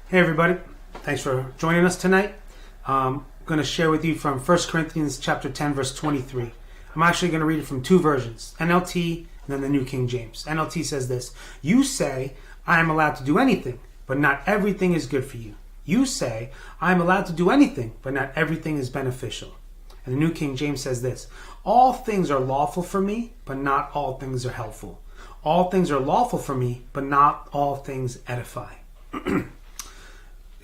Hey everybody, thanks for joining us tonight. I'm going to share with you from 1 Corinthians chapter 10 verse 23. I'm actually going to read it from two versions, NLT and then the New King James. NLT says this: "You say, I am allowed to do anything, but not everything is good for you. You say, I am allowed to do anything, but not everything is beneficial." And the New King James says this: "All things are lawful for me, but not all things are helpful. All things are lawful for me, but not all things edify."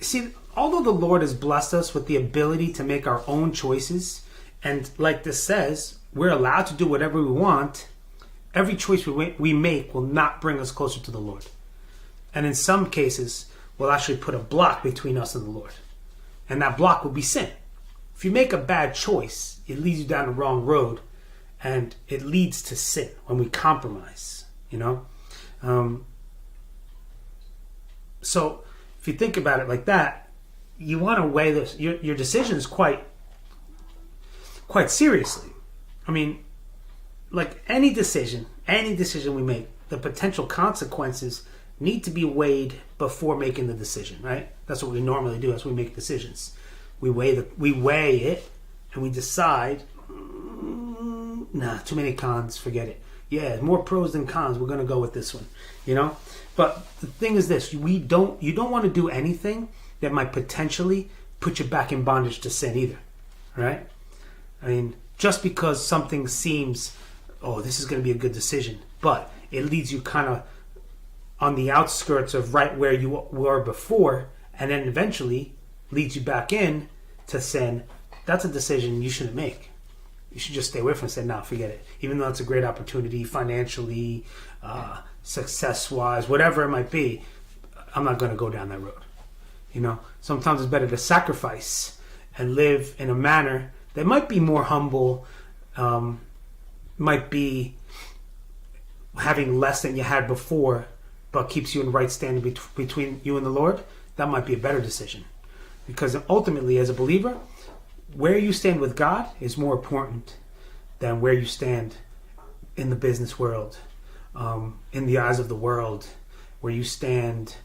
See, although the Lord has blessed us with the ability to make our own choices, and like this says, we're allowed to do whatever we want, every choice we make will not bring us closer to the Lord. And in some cases, will actually put a block between us and the Lord. And that block will be sin. If you make a bad choice, it leads you down the wrong road, and it leads to sin when we compromise, So if you think about it like that, you want to weigh this, your decisions quite seriously. I mean, like any decision we make, the potential consequences need to be weighed before making the decision, right? That's what we normally do as we make decisions. We weigh it, and we decide, too many cons, forget it. Yeah, more pros than cons. We're going to go with this one, But the thing is this: you don't want to do anything that might potentially put you back in bondage to sin either, right? I mean, just because something seems, this is going to be a good decision, but it leads you kind of on the outskirts of right where you were before, and then eventually leads you back in to sin, that's a decision you shouldn't make. You should just stay away from it and say, forget it. Even though it's a great opportunity financially, success-wise, whatever it might be, I'm not going to go down that road. Sometimes it's better to sacrifice and live in a manner that might be more humble, might be having less than you had before, but keeps you in right standing between you and the Lord. That might be a better decision. Because ultimately, as a believer, where you stand with God is more important than where you stand in the business world, in the eyes of the world, where you stand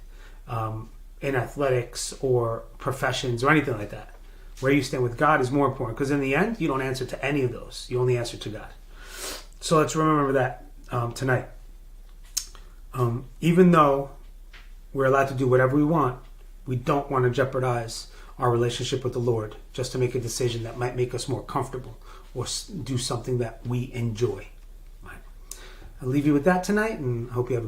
in athletics or professions or anything like that. Where you stand with God is more important, because in the end, you don't answer to any of those. You only answer to God. So let's remember that tonight. Even though we're allowed to do whatever we want, we don't want to jeopardize our relationship with the Lord just to make a decision that might make us more comfortable or do something that we enjoy. Right. I'll leave you with that tonight, and I hope you have a good